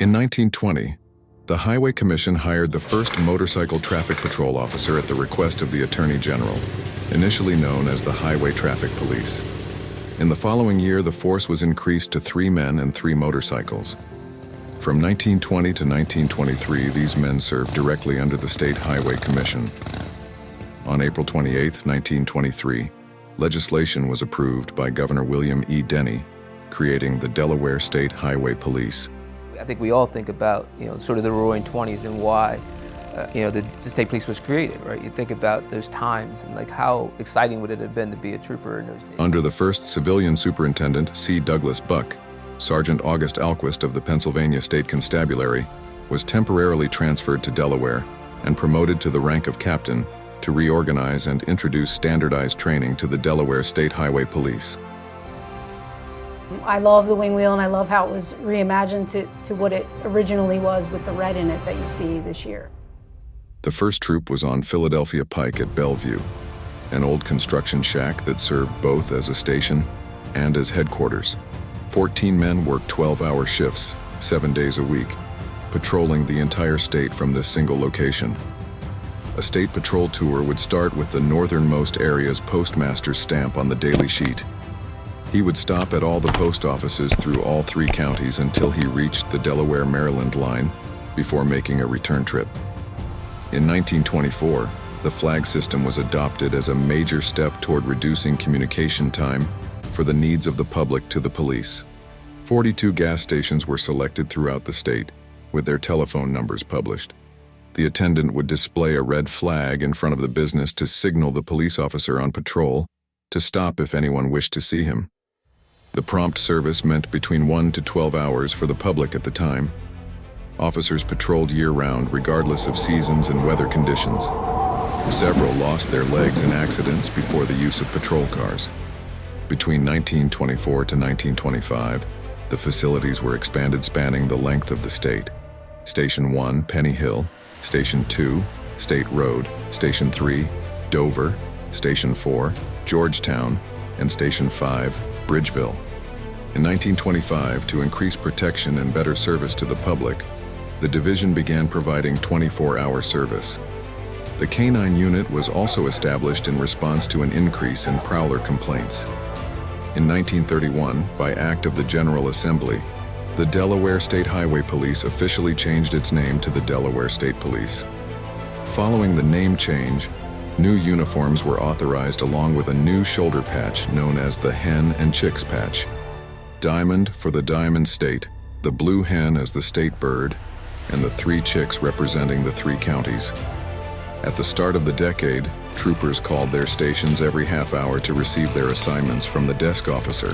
In 1920, the Highway Commission hired the first motorcycle traffic patrol officer at the request of the Attorney General, initially known as the Highway Traffic Police. In the following year, the force was increased to 3 men and 3 motorcycles. From 1920 to 1923, these men served directly under the State Highway Commission. On April 28, 1923, legislation was approved by Governor William E. Denny, creating the Delaware State Highway Police. I think we all think about, sort of the Roaring '20s and why, the state police was created, right? You think about those times and like how exciting would it have been to be a trooper in those days. Under the first civilian superintendent, C. Douglas Buck, Sergeant August Alquist of the Pennsylvania State Constabulary was temporarily transferred to Delaware and promoted to the rank of captain to reorganize and introduce standardized training to the Delaware State Highway Police. I love the wing wheel and I love how it was reimagined to what it originally was with the red in it that you see this year. The first troop was on Philadelphia Pike at Bellevue, an old construction shack that served both as a station and as headquarters. 14 men worked 12-hour shifts, 7 days a week, patrolling the entire state from this single location. A state patrol tour would start with the northernmost area's postmaster's stamp on the daily sheet. He would stop at all the post offices through all 3 counties until he reached the Delaware-Maryland line before making a return trip. In 1924, the flag system was adopted as a major step toward reducing communication time for the needs of the public to the police. 42 gas stations were selected throughout the state, with their telephone numbers published. The attendant would display a red flag in front of the business to signal the police officer on patrol to stop if anyone wished to see him. The prompt service meant between 1 to 12 hours for the public at the time. Officers patrolled year-round regardless of seasons and weather conditions. Several lost their legs in accidents before the use of patrol cars. Between 1924 to 1925, the facilities were expanded spanning the length of the state. Station 1, Penny Hill, Station 2, State Road, Station 3, Dover, Station 4, Georgetown, and Station 5, Bridgeville. In 1925, to increase protection and better service to the public, the division began providing 24-hour service. The K-9 unit was also established in response to an increase in prowler complaints. In 1931, by act of the General Assembly, the Delaware State Highway Police officially changed its name to the Delaware State Police. Following the name change, new uniforms were authorized along with a new shoulder patch known as the Hen and Chicks patch. Diamond for the Diamond State, the blue hen as the state bird, and the 3 chicks representing the 3 counties. At the start of the decade, troopers called their stations every half hour to receive their assignments from the desk officer.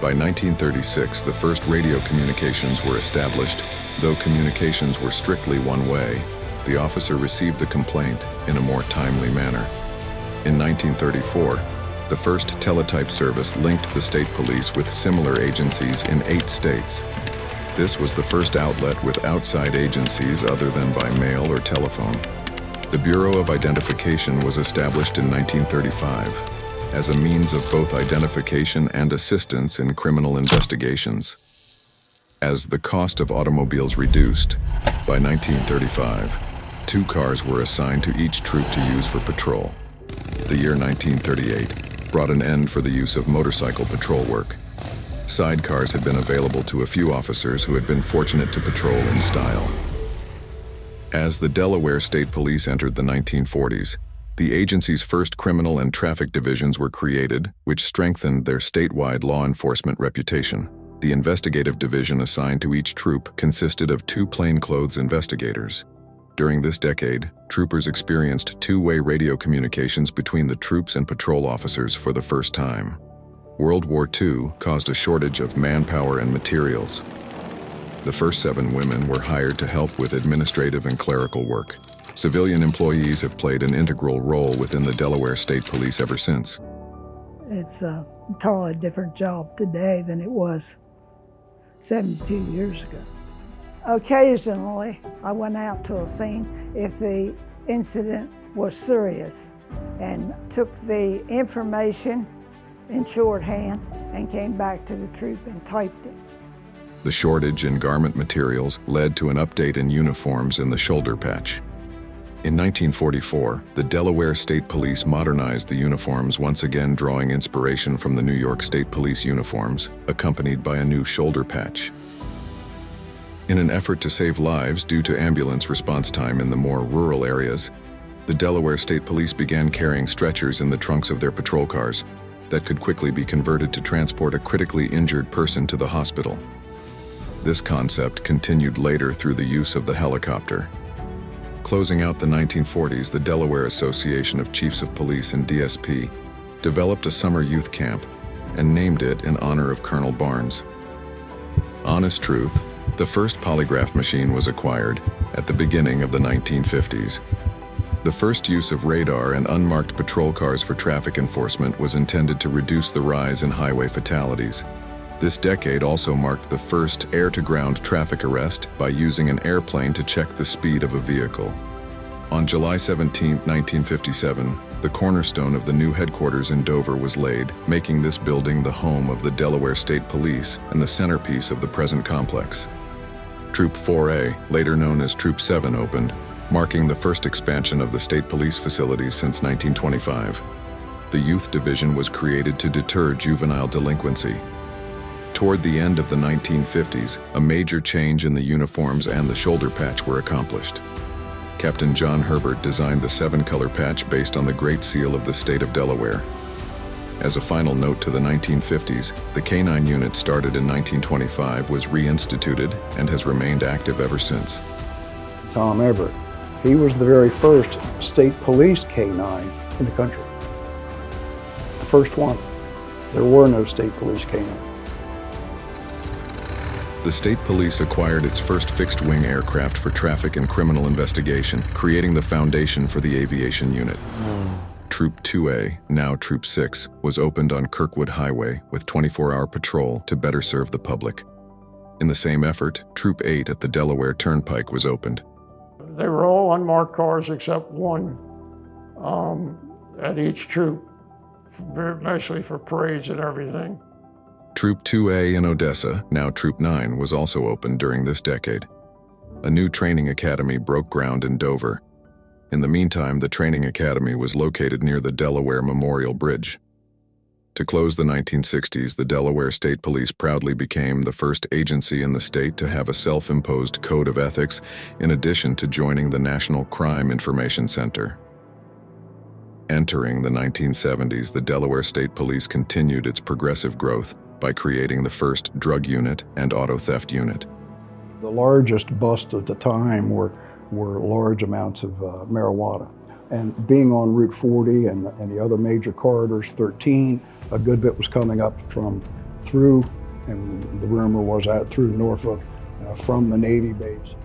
By 1936, the first radio communications were established. Though communications were strictly one way, the officer received the complaint in a more timely manner. In 1934, the first teletype service linked the state police with similar agencies in 8 states. This was the first outlet with outside agencies other than by mail or telephone. The Bureau of Identification was established in 1935 as a means of both identification and assistance in criminal investigations. As the cost of automobiles reduced, by 1935, 2 cars were assigned to each troop to use for patrol. The year 1938 brought an end for the use of motorcycle patrol work. Sidecars had been available to a few officers who had been fortunate to patrol in style. As the Delaware State Police entered the 1940s, the agency's first criminal and traffic divisions were created, which strengthened their statewide law enforcement reputation. The investigative division assigned to each troop consisted of 2 plainclothes investigators. During this decade, troopers experienced 2-way radio communications between the troops and patrol officers for the first time. World War II caused a shortage of manpower and materials. The first 7 women were hired to help with administrative and clerical work. Civilian employees have played an integral role within the Delaware State Police ever since. It's a totally different job today than it was 72 years ago. Occasionally, I went out to a scene if the incident was serious and took the information in shorthand and came back to the troop and typed it. The shortage in garment materials led to an update in uniforms in the shoulder patch. In 1944, the Delaware State Police modernized the uniforms, once again drawing inspiration from the New York State Police uniforms, accompanied by a new shoulder patch. In an effort to save lives due to ambulance response time in the more rural areas, the Delaware State Police began carrying stretchers in the trunks of their patrol cars that could quickly be converted to transport a critically injured person to the hospital. This concept continued later through the use of the helicopter. Closing out the 1940s, the Delaware Association of Chiefs of Police and DSP developed a summer youth camp and named it in honor of Colonel Barnes. Honest truth, the first polygraph machine was acquired at the beginning of the 1950s. The first use of radar and unmarked patrol cars for traffic enforcement was intended to reduce the rise in highway fatalities. This decade also marked the first air-to-ground traffic arrest by using an airplane to check the speed of a vehicle. On July 17, 1957, the cornerstone of the new headquarters in Dover was laid, making this building the home of the Delaware State Police and the centerpiece of the present complex. Troop 4A, later known as Troop 7, opened, marking the first expansion of the state police facilities since 1925. The youth division was created to deter juvenile delinquency. Toward the end of the 1950s, a major change in the uniforms and the shoulder patch were accomplished. Captain John Herbert designed the 7-color patch based on the Great Seal of the state of Delaware. As a final note to the 1950s, the K-9 unit started in 1925 was reinstituted and has remained active ever since. Tom Everett, he was the very first state police K-9 in the country. The first one. There were no state police K-9. The state police acquired its first fixed-wing aircraft for traffic and criminal investigation, creating the foundation for the aviation unit. Troop 2A, now Troop 6, was opened on Kirkwood Highway with 24-hour patrol to better serve the public. In the same effort, Troop 8 at the Delaware Turnpike was opened. They were all unmarked cars except one at each troop, mostly for parades and everything. Troop 2A in Odessa, now Troop 9, was also opened during this decade. A new training academy broke ground in Dover. In the meantime, the training academy was located near the Delaware Memorial Bridge. To close the 1960s, the Delaware State Police proudly became the first agency in the state to have a self-imposed code of ethics, in addition to joining the National Crime Information Center. Entering the 1970s, the Delaware State Police continued its progressive growth by creating the first drug unit and auto theft unit. The largest busts at the time were large amounts of marijuana. And being on Route 40 and the other major corridors, 13, a good bit was coming up through, and the rumor was through Norfolk, from the Navy base.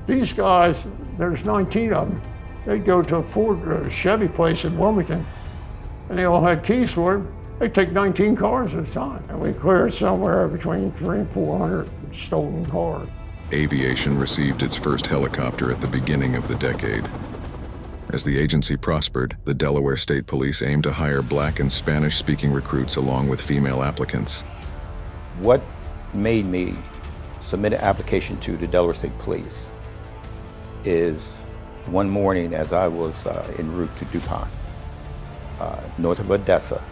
These guys, there's 19 of them. They'd go to a Ford Chevy place in Wilmington, and they all had keys for it. They'd take 19 cars at a time. And we cleared somewhere between 300 and 400 stolen cars. Aviation received its first helicopter at the beginning of the decade. As the agency prospered, the Delaware State Police aimed to hire Black and Spanish-speaking recruits along with female applicants. What made me submit an application to the Delaware State Police is one morning as I was en route to DuPont, north of Odessa,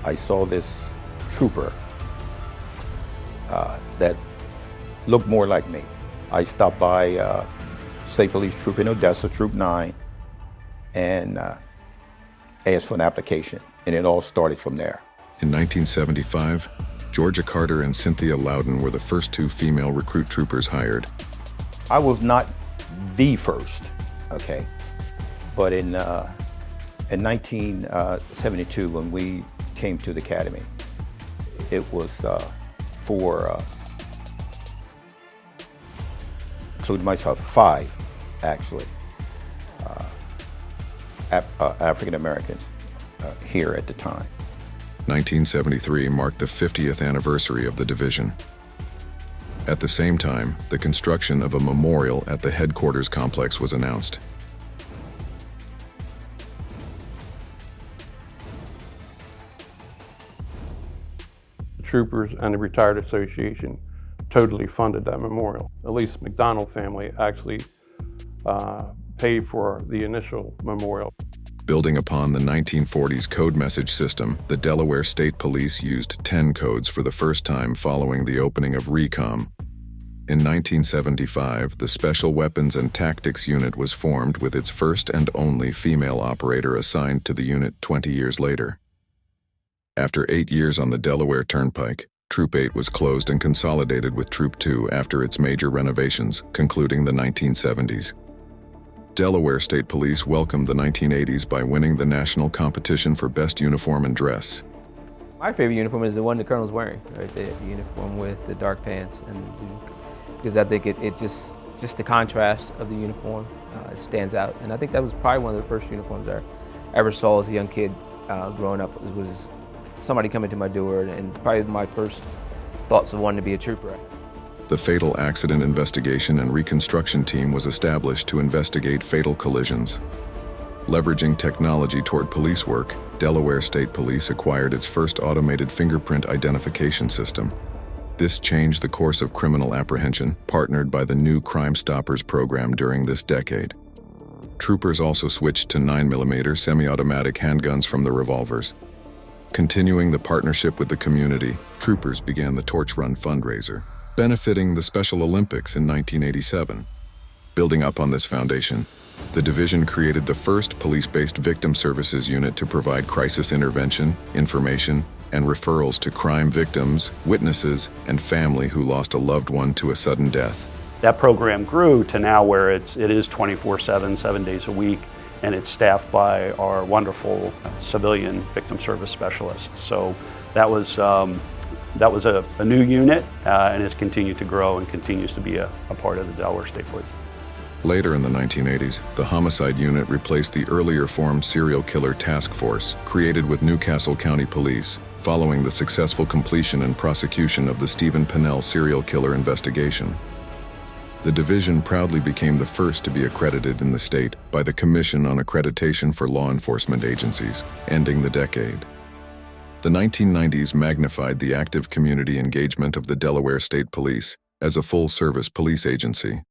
I saw this trooper that looked more like me. I stopped by State Police Troop in Odessa, Troop 9, and asked for an application, and it all started from there. In 1975, Georgia Carter and Cynthia Loudon were the first 2 female recruit troopers hired. I was not the first, okay, but in 1972, when we came to the academy, it was for, including myself, 5, actually, African Americans here at the time. 1973 marked the 50th anniversary of the division. At the same time, the construction of a memorial at the headquarters complex was announced. Troopers and the Retired Association totally funded that memorial. At least McDonald family actually paid for the initial memorial. Building upon the 1940s code message system, the Delaware State Police used 10 codes for the first time following the opening of RECOM. In 1975, the Special Weapons and Tactics Unit was formed with its first and only female operator assigned to the unit 20 years later. After 8 years on the Delaware Turnpike, Troop 8 was closed and consolidated with Troop 2 after its major renovations, concluding the 1970s. Delaware State Police welcomed the 1980s by winning the national competition for best uniform and dress. My favorite uniform is the one the colonel's wearing, right there, the uniform with the dark pants and the Duke. Because I think it just the contrast of the uniform, it stands out. And I think that was probably one of the first uniforms I ever saw as a young kid growing up, was somebody coming to my door, and probably my first thoughts of wanting to be a trooper. The Fatal Accident Investigation and Reconstruction Team was established to investigate fatal collisions. Leveraging technology toward police work, Delaware State Police acquired its first automated fingerprint identification system. This changed the course of criminal apprehension, partnered by the new Crime Stoppers program during this decade. Troopers also switched to 9mm semi-automatic handguns from the revolvers. Continuing the partnership with the community, troopers began the Torch Run fundraiser, benefiting the Special Olympics in 1987. Building up on this foundation, the division created the first police-based victim services unit to provide crisis intervention, information, and referrals to crime victims, witnesses, and family who lost a loved one to a sudden death. That program grew to now where it is 24/7, 7 days a week, and it's staffed by our wonderful civilian victim service specialists. So that was a new unit, and has continued to grow and continues to be a part of the Delaware State Police. Later in the 1980s, the Homicide Unit replaced the earlier formed Serial Killer Task Force, created with Newcastle County Police, following the successful completion and prosecution of the Stephen Pennell serial killer investigation. The division proudly became the first to be accredited in the state by the Commission on Accreditation for Law Enforcement Agencies, ending the decade. The 1990s magnified the active community engagement of the Delaware State Police as a full-service police agency.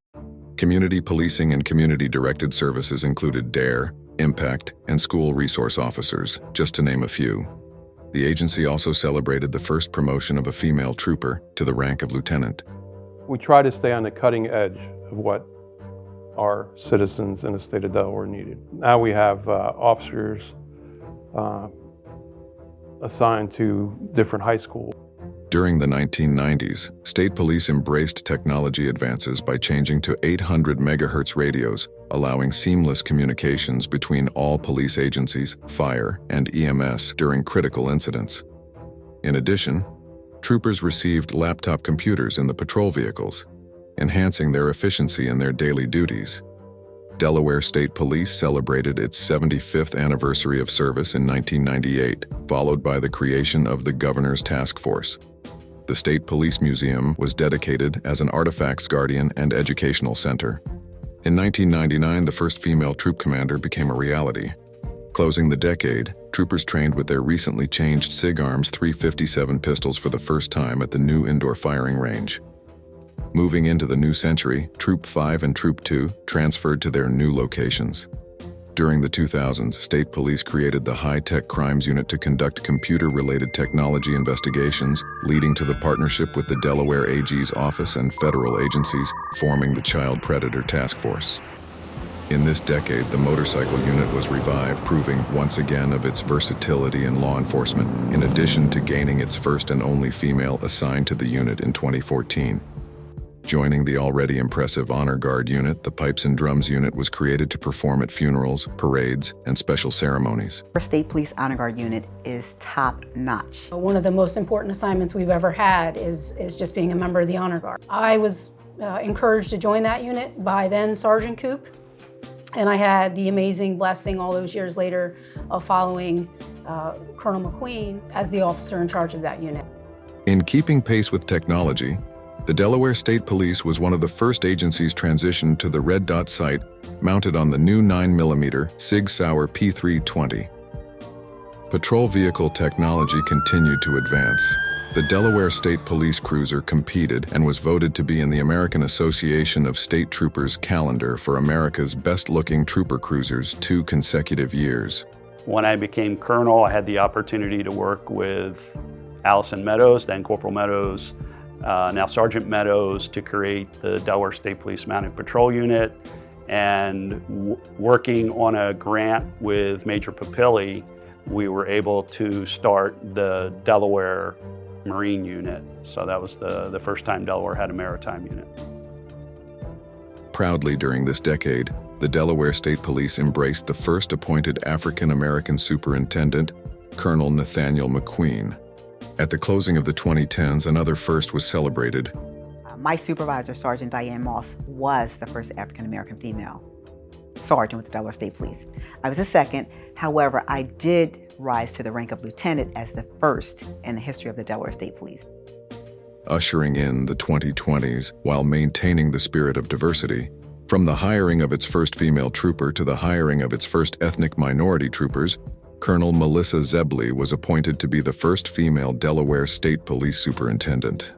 Community policing and community-directed services included DARE, Impact, and school resource officers, just to name a few. The agency also celebrated the first promotion of a female trooper to the rank of lieutenant. We try to stay on the cutting edge of what our citizens in the state of Delaware needed. Now we have officers assigned to different high schools. During the 1990s, state police embraced technology advances by changing to 800 megahertz radios, allowing seamless communications between all police agencies, fire, and EMS during critical incidents. In addition, troopers received laptop computers in the patrol vehicles, enhancing their efficiency in their daily duties. Delaware State Police celebrated its 75th anniversary of service in 1998, followed by the creation of the Governor's Task Force. The State Police Museum was dedicated as an artifacts guardian and educational center. In 1999, the first female troop commander became a reality. Closing the decade, troopers trained with their recently changed SIG Arms 357 pistols for the first time at the new indoor firing range. Moving into the new century, Troop 5 and Troop 2 transferred to their new locations. During the 2000s, State Police created the High-Tech Crimes Unit to conduct computer-related technology investigations, leading to the partnership with the Delaware AG's office and federal agencies, forming the Child Predator Task Force. In this decade, the motorcycle unit was revived, proving once again of its versatility in law enforcement, in addition to gaining its first and only female assigned to the unit in 2014. Joining the already impressive Honor Guard unit, the Pipes and Drums unit was created to perform at funerals, parades, and special ceremonies. Our State Police Honor Guard unit is top-notch. One of the most important assignments we've ever had is just being a member of the Honor Guard. I was encouraged to join that unit by then Sergeant Coop, and I had the amazing blessing all those years later of following Colonel McQueen as the officer in charge of that unit. In keeping pace with technology, the Delaware State Police was one of the first agencies transitioned to the red dot sight mounted on the new 9mm Sig Sauer P320. Patrol vehicle technology continued to advance. The Delaware State Police cruiser competed and was voted to be in the American Association of State Troopers calendar for America's best-looking trooper cruisers 2 consecutive years. When I became colonel, I had the opportunity to work with Allison Meadows, then Corporal Meadows, now Sergeant Meadows, to create the Delaware State Police Mounted Patrol Unit, and working on a grant with Major Papilli, we were able to start the Delaware Marine Unit. So that was the first time Delaware had a maritime unit. Proudly during this decade, the Delaware State Police embraced the first appointed African-American superintendent, Colonel Nathaniel McQueen. At the closing of the 2010s, another first was celebrated. My supervisor, Sergeant Diane Moss, was the first African-American female sergeant with the Delaware State Police. I was the second. However, I did rise to the rank of lieutenant as the first in the history of the Delaware State Police. Ushering in the 2020s while maintaining the spirit of diversity, from the hiring of its first female trooper to the hiring of its first ethnic minority troopers, Colonel Melissa Zebley was appointed to be the first female Delaware State Police superintendent.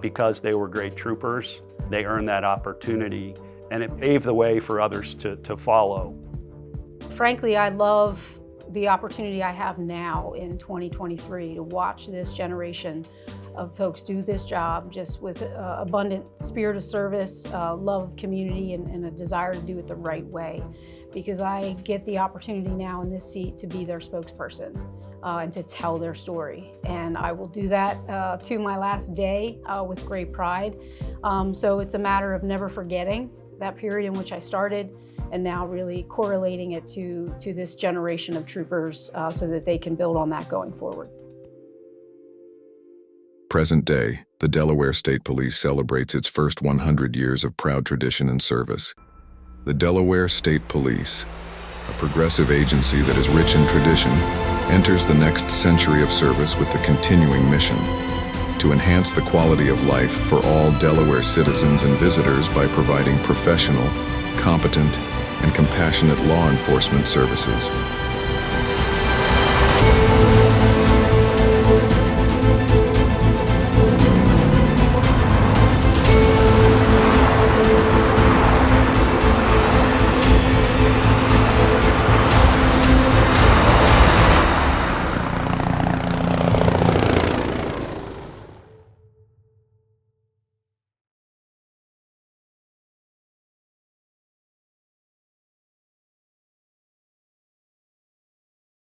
Because they were great troopers, they earned that opportunity, and it paved the way for others to follow. Frankly, I love the opportunity I have now in 2023 to watch this generation of folks do this job just with abundant spirit of service, love of community, and a desire to do it the right way. Because I get the opportunity now in this seat to be their spokesperson and to tell their story. And I will do that to my last day with great pride. So it's a matter of never forgetting that period in which I started, and now really correlating it to this generation of troopers so that they can build on that going forward. Present day, the Delaware State Police celebrates its first 100 years of proud tradition and service. The Delaware State Police, a progressive agency that is rich in tradition, enters the next century of service with the continuing mission to enhance the quality of life for all Delaware citizens and visitors by providing professional, competent, and compassionate law enforcement services.